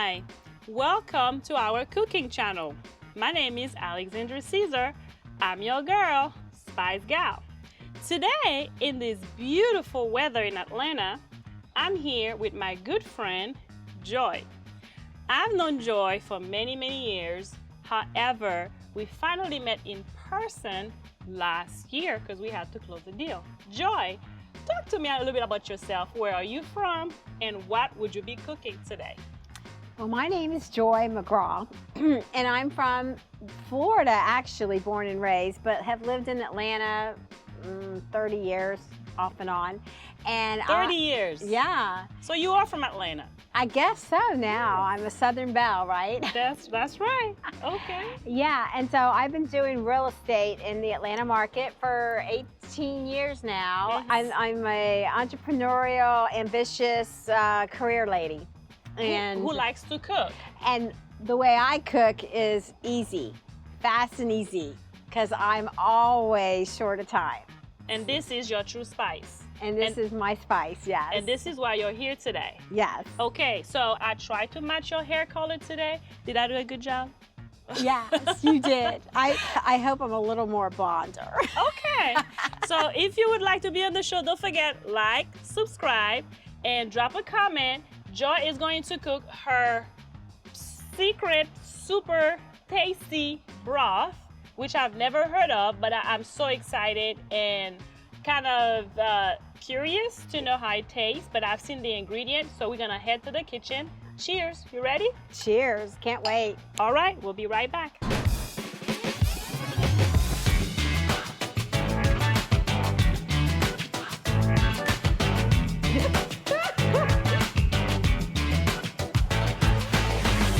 Hi, welcome to our cooking channel. My name is Alexandra Caesar. I'm your girl, Spice Gal. Today, in this beautiful weather in Atlanta, I'm here with my good friend, Joy. I've known Joy for many years. However, we finally met in person last year because we had to close the deal. Joy, talk to me a little bit about yourself. Where are you from and what would you be cooking today? Well, my name is Joy McGraw, and I'm from Florida, actually, born and raised, but have lived in Atlanta 30 years off and on. And 30 years? Yeah. So you are from Atlanta? I guess so now. I'm a Southern belle, right? That's right. Okay. Yeah, and so I've been doing real estate in the Atlanta market for 18 years now. Yes. I'm a entrepreneurial, ambitious career lady. And who likes to cook? And the way I cook is easy, fast and easy, because I'm always short of time. And this is your true spice. And this is my spice, yes. And this is why you're here today. Yes. Okay, so I tried to match your hair color today. Did I do a good job? Yes, you did. I hope I'm a little more blonder. Okay. So if you would like to be on the show, don't forget, like, subscribe, and drop a comment. Joy is going to cook her secret, super tasty broth, which I've never heard of, but I'm so excited and kind of curious to know how it tastes, but I've seen the ingredients, so we're gonna head to the kitchen. Cheers, you ready? Cheers, can't wait. All right, we'll be right back.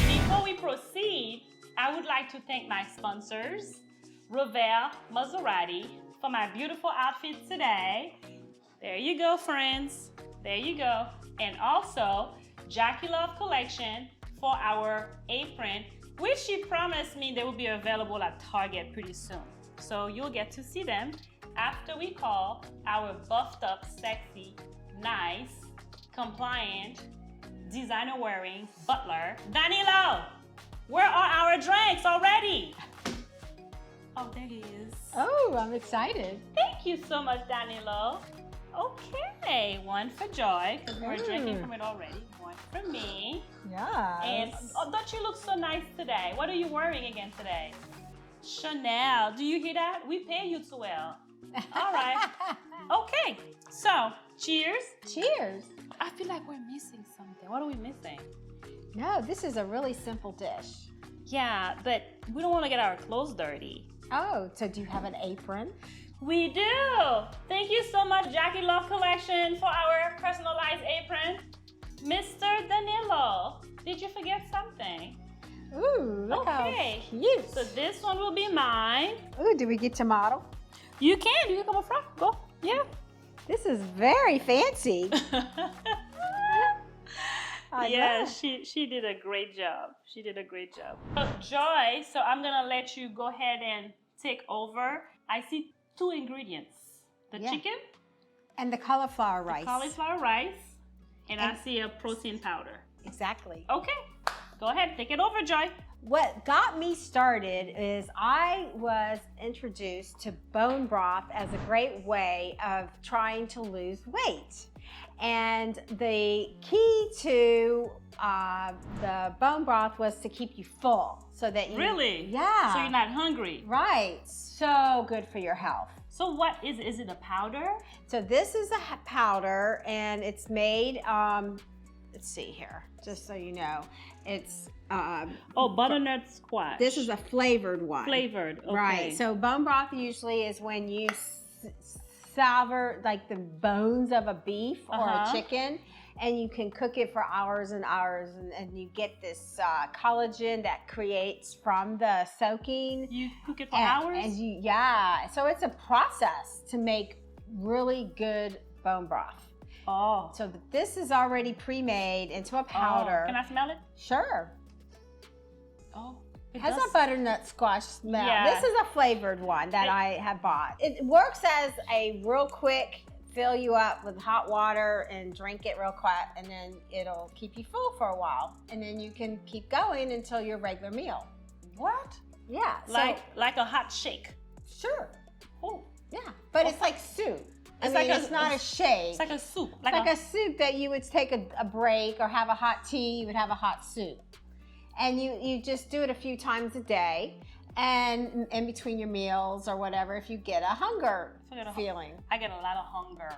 Before we proceed, I would like to thank my sponsors, Revel Maserati, for my beautiful outfit today. There you go, friends. There you go. And also, Jackie Love Collection for our apron, which she promised me they will be available at Target pretty soon. So you'll get to see them after we call our buffed up, sexy, nice, compliant, designer wearing butler, Danilo. Where are our drinks already? Oh, there he is. Oh, I'm excited. Thank you so much, Danilo. Okay, one for Joy, because we're drinking from it already. One for me. Yeah. And don't you look so nice today? What are you wearing again today? Chanel. Do you hear that? We pay you too well. All right. Okay, so cheers. Cheers. I feel like we're missing something. What are we missing? No, this is a really simple dish. Yeah, but we don't want to get our clothes dirty. Oh, so do you have an apron? We do! Thank you so much, Jackie Love Collection, for our personalized apron. Mr. Danilo, did you forget something? Ooh, look how cute. So this one will be mine. Ooh, do we get to model? You can come up front. Go. Yeah. This is very fancy. Yeah, she did a great job. She did a great job. Joy, so I'm gonna let you go ahead and take over. I see 2 ingredients. The chicken. And the cauliflower rice. Cauliflower rice. And I see a protein powder. Exactly. Okay, go ahead, take it over, Joy. What got me started is I was introduced to bone broth as a great way of trying to lose weight. And the key to the bone broth was to keep you full so that you... Really? Yeah. So you're not hungry? Right. So good for your health. So what is it a powder? So this is a powder and it's made, let's see here, just so you know. It's... butternut squash. This is a flavored one. Flavored, okay. Right. So bone broth usually is when you salver like the bones of a beef or a chicken, and you can cook it for hours and hours, and you get this collagen that creates from the soaking. You cook it for hours? And so it's a process to make really good bone broth. Oh. So this is already pre-made into a powder. Can I smell it? Sure. Oh. It has a butternut squash smell. Yeah. This is a flavored one that I have bought. It works as a real quick fill you up with hot water and drink it real quick, and then it'll keep you full for a while, and then you can keep going until your regular meal. What? Yeah. Like a hot shake. Sure. Oh. Yeah, but it's like soup. It's it's not a shake. It's like a soup. It's like a soup that you would take a break or have a hot tea, you would have a hot soup. And you just do it a few times a day, and in between your meals or whatever, if you get a hunger feeling. I get a lot of hunger.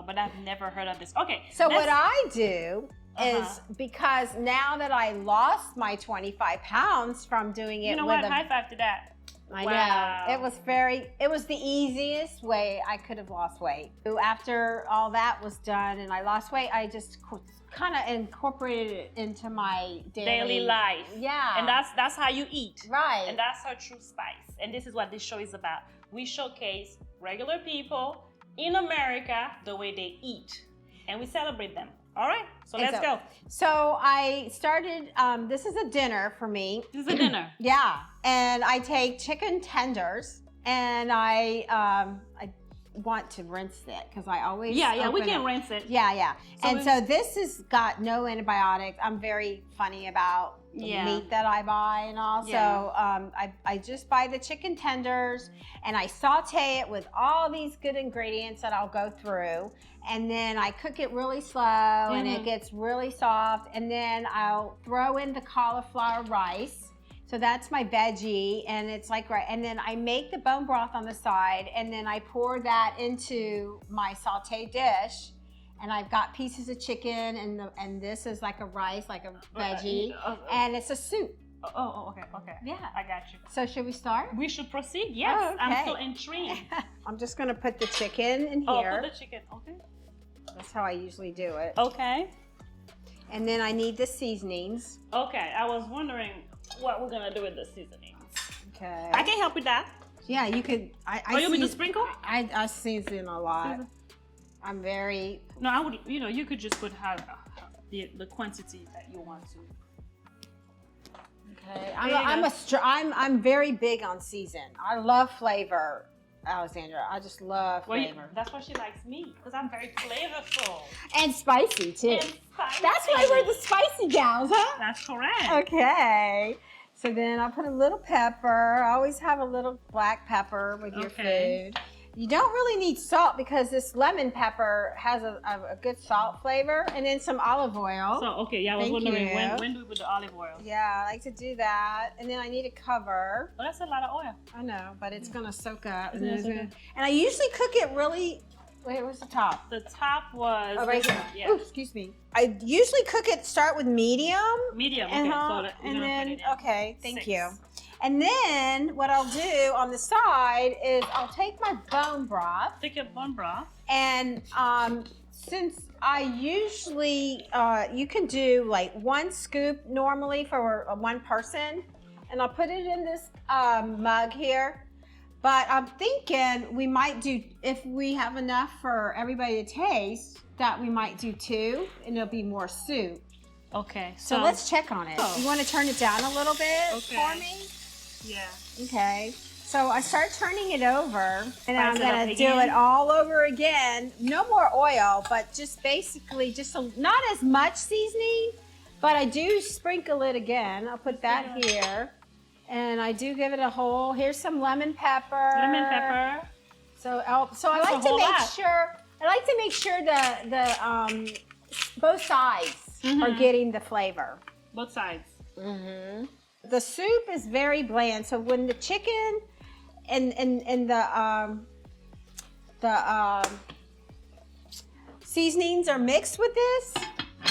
But I've never heard of this. Okay. So what I do is, because now that I lost my 25 pounds from doing it, high five to that. I know. It was the easiest way I could have lost weight. After all that was done and I lost weight, I just kind of incorporated it into my daily life. Yeah. And that's how you eat. Right. And that's our true spice. And this is what this show is about. We showcase regular people in America the way they eat. And we celebrate them. All right, so let's go. So I started, this is a dinner for me. This is a dinner? Yeah, and I take chicken tenders, and I want to rinse it, because I always we can rinse it. Yeah. So this has got no antibiotics. I'm very funny about the meat that I buy and all. So I just buy the chicken tenders, and I saute it with all these good ingredients that I'll go through. And then I cook it really slow, and it gets really soft. And then I'll throw in the cauliflower rice. So that's my veggie, and it's like and then I make the bone broth on the side, and then I pour that into my sauté dish. And I've got pieces of chicken, and this is like a rice, like a veggie, and it's a soup. Okay. Yeah. I got you. So should we start? We should proceed, yes. Oh, okay. I'm so intrigued. I'm just gonna put the chicken in here. Put the chicken, okay. That's how I usually do it. Okay. And then I need the seasonings. Okay, I was wondering what we're gonna do with the seasonings. Okay. I can help with that. Yeah, you could. You want me to sprinkle? I season a lot. I'm very. No, I would. You could just put the quantity that you want to. Okay. I'm very big on season. I love flavor, Alexandra. I just love flavor. That's why she likes me, because I'm very flavorful. And spicy too. That's why we're the spicy gals, huh? That's correct. Okay. So then I'll put a little pepper. I always have a little black pepper with your food. You don't really need salt, because this lemon pepper has a good salt flavor, and then some olive oil. So, I was wondering, when do we put the olive oil? Yeah, I like to do that. And then I need a cover. Well, that's a lot of oil. I know, but it's going to soak up. And I usually cook it really... Wait, where's the top? The top was... Oh, right here. Yeah. Ooh, excuse me. I usually start with medium. Medium, okay. And then, thank you. And then what I'll do on the side is I'll take my bone broth. Take your bone broth. And since I usually, you can do like 1 scoop normally for one person. And I'll put it in this mug here. But I'm thinking we might do, if we have enough for everybody to taste, that we might do 2, and it'll be more soup. Okay. So let's check on it. You want to turn it down a little bit for me? Yeah. Okay. So I start turning it over, and I'm going to do it all over again. No more oil, but just basically not as much seasoning, but I do sprinkle it again. I'll put that here. And I do give it a whole. Here's some lemon pepper. So I like to make sure. I like to make sure the both sides are getting the flavor. Both sides. The soup is very bland. So when the chicken and the seasonings are mixed with this.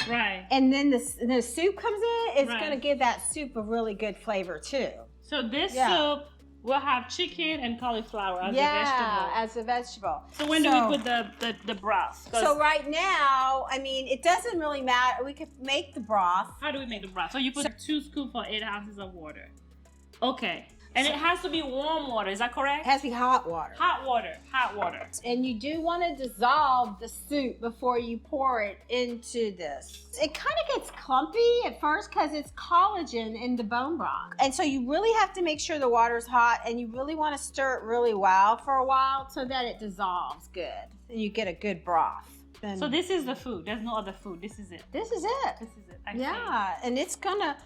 Right. And then the soup comes in, it's going to give that soup a really good flavor too. So this soup will have chicken and cauliflower as a vegetable. Yeah, as a vegetable. So when do we put the broth? So right now, I mean, it doesn't really matter. We could make the broth. How do we make the broth? So you put 2 scoops for 8 ounces of water. Okay. And it has to be warm water, is that correct? It has to be hot water. Hot water, hot water. And you do want to dissolve the soup before you pour it into this. It kind of gets clumpy at first because it's collagen in the bone broth. And so you really have to make sure the water's hot, and you really want to stir it really well for a while so that it dissolves good and you get a good broth. And So this is the food. There's no other food. This is it. this is it. This is it. I Yeah, and it's gonna,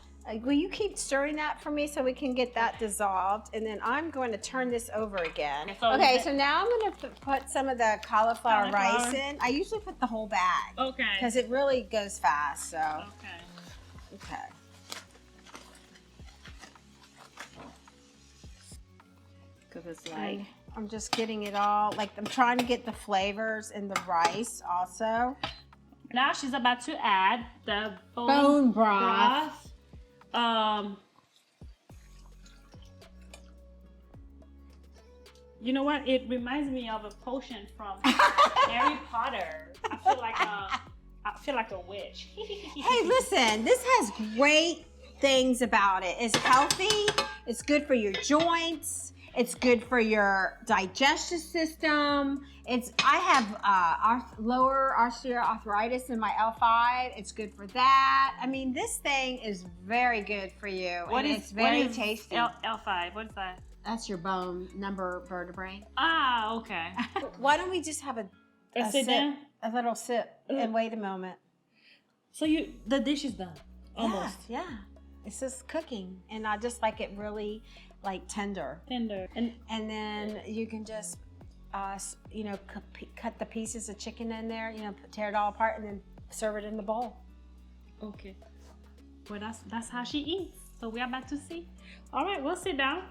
will you keep stirring that for me so we can get that dissolved? And then I'm going to turn this over again. Okay, so now I'm gonna put some of the cauliflower rice in. I usually put the whole bag. Okay. Because it really goes fast, so. Okay. Okay. Because it's like. I'm just getting it all, like I'm trying to get the flavors in the rice also. Now she's about to add the Bone broth. You know what? It reminds me of a potion from Harry Potter. I feel like a witch. Hey, listen, this has great things about it. It's healthy, it's good for your joints, it's good for your digestive system. I have lower osteoarthritis in my L5. It's good for that. I mean, this thing is very good for you. It's very tasty. L5? What is that? That's your bone number vertebrae. Ah, okay. Why don't we just have a sit down? a little sip and wait a moment. So the dish is done, almost. Yeah. It's just cooking, and I just like it really like tender. Tender. And then you can just, cut the pieces of chicken in there, tear it all apart, and then serve it in the bowl. Okay. Well, that's how she eats. So we're about to see. All right, we'll sit down.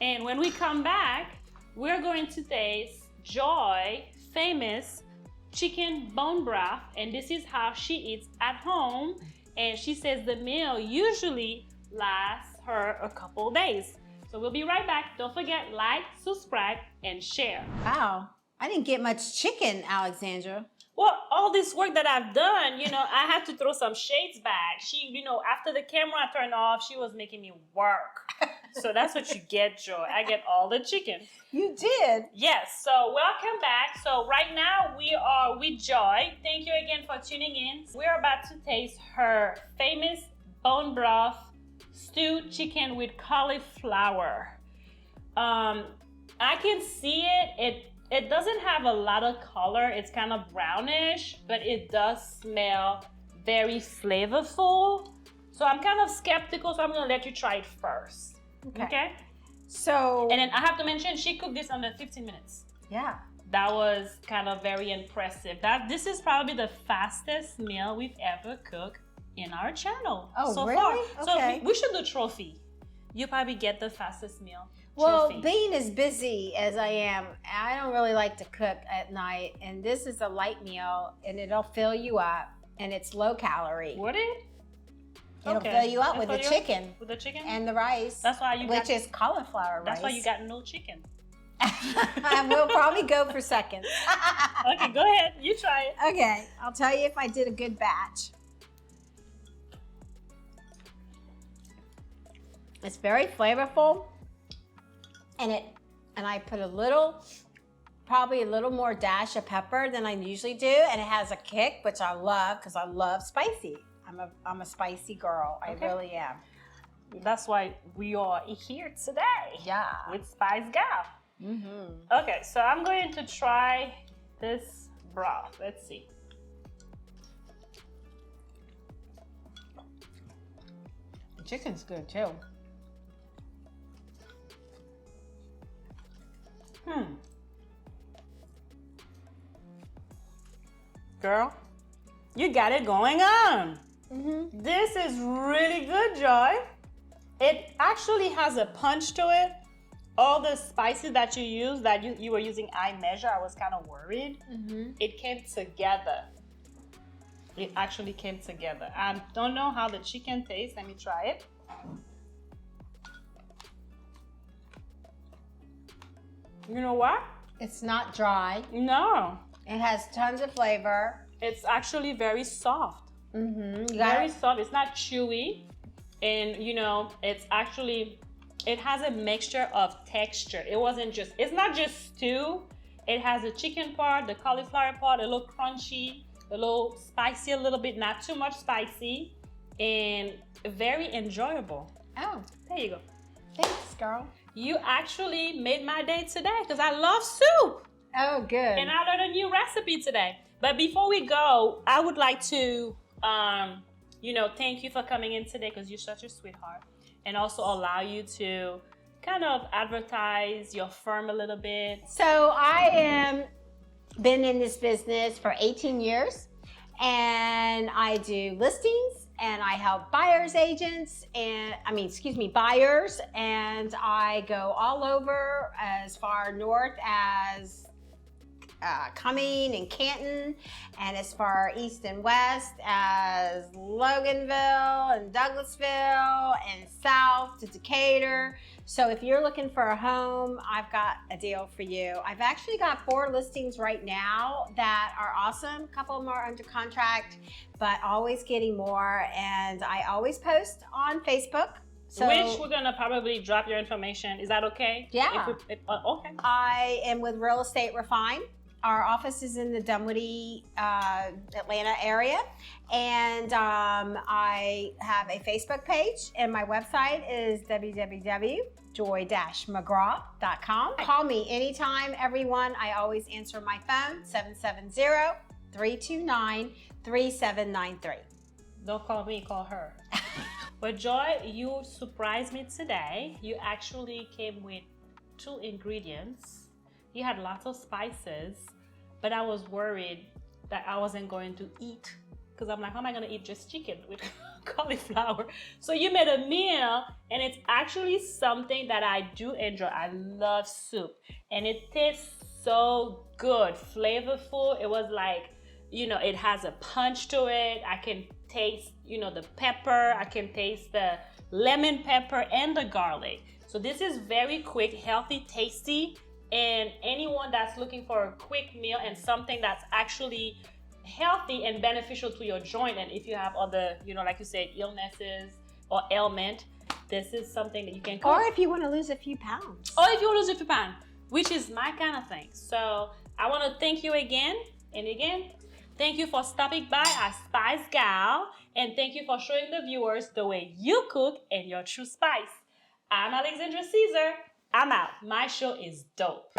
And when we come back, we're going to taste Joy famous chicken bone broth. And this is how she eats at home. And she says the meal usually lasts her a couple days. So we'll be right back. Don't forget, like, subscribe, and share. Wow. I didn't get much chicken, Alexandra. Well, all this work that I've done, I had to throw some shades back. She, after the camera turned off, she was making me work. So that's what you get, Joy. I get all the chicken. You did? Yes. So welcome back. So right now we are with Joy. Thank you again for tuning in. We're about to taste her famous bone broth stewed chicken with cauliflower. I can see it. It doesn't have a lot of color. It's kind of brownish, but it does smell very flavorful. So I'm kind of skeptical, so I'm gonna let you try it first. Okay? So. And then I have to mention, she cooked this under 15 minutes. Yeah. That was kind of very impressive. This is probably the fastest meal we've ever cooked in our channel so really? far. Okay. So we should do trophy. You probably get the fastest meal. Well, trophy. being as busy as I am, I don't really like to cook at night. And this is a light meal, and it'll fill you up, and it's low calorie. Would it? It'll fill you up with the chicken. With the chicken? And the rice. That's why which is cauliflower rice. That's why you got no chicken. We'll probably go for seconds. Okay, go ahead. You try it. Okay, I'll tell you if I did a good batch. It's very flavorful, and I put probably a little more dash of pepper than I usually do, and it has a kick, which I love because I love spicy. I'm a spicy girl. I really am. That's why we are here today. Yeah. With Spice Gal. Mm-hmm. Okay, so I'm going to try this broth. Let's see. The chicken's good too. Girl, you got it going on. Mm-hmm. This is really good, Joy. It actually has a punch to it. All the spices that you use, that you were using I measure, I was kind of worried. Mm-hmm. It came together. It actually came together. I don't know how the chicken tastes. Let me try it. You know what? It's not dry. No. It has tons of flavor. It's actually very soft. Mm-hmm. Very soft. It's not chewy. And, it's actually it has a mixture of texture. It's not just stew. It has the chicken part, the cauliflower part, a little crunchy, a little spicy a little bit, not too much spicy, and very enjoyable. Oh, There you go. thanks, girl. You actually made my day today because I love soup. Oh, good. And I learned a new recipe today. But before we go, I would like to, thank you for coming in today because you're such a sweetheart. And also allow you to kind of advertise your firm a little bit. So I am been in this business for 18 years, and I do listings, and I help buyers and I go all over as far north as Cumming and Canton, and as far east and west as Loganville and Douglasville, and south to Decatur. So if you're looking for a home, I've got a deal for you. I've actually got 4 listings right now that are awesome. A couple of them are under contract, but always getting more. And I always post on Facebook. So, which we're gonna probably drop your information. Is that okay? Yeah. Okay. I am with Real Estate Refine. Our office is in the Dunwoody, Atlanta area, and I have a Facebook page, and my website is www.joy-mcgraw.com. Call me anytime, everyone. I always answer my phone, 770-329-3793. Don't call me, call her. But Joy, you surprised me today. You actually came with 2 ingredients. You had lots of spices, but I was worried that I wasn't going to eat because I'm like, how am I going to eat just chicken with cauliflower? So you made a meal, and it's actually something that I do enjoy. I love soup, and it tastes so good, flavorful. It was like, it has a punch to it. I can taste, the pepper. I can taste the lemon pepper and the garlic. So this is very quick, healthy, tasty. And anyone that's looking for a quick meal and something that's actually healthy and beneficial to your joint, and if you have other, like you said, illnesses or ailment, this is something that you can cook. Or if you want to lose a few pounds. Which is my kind of thing. So I want to thank you again and again. Thank you for stopping by at Spice Gal, and thank you for showing the viewers the way you cook and your true spice. I'm Alexandra Caesar. I'm out. My show is dope.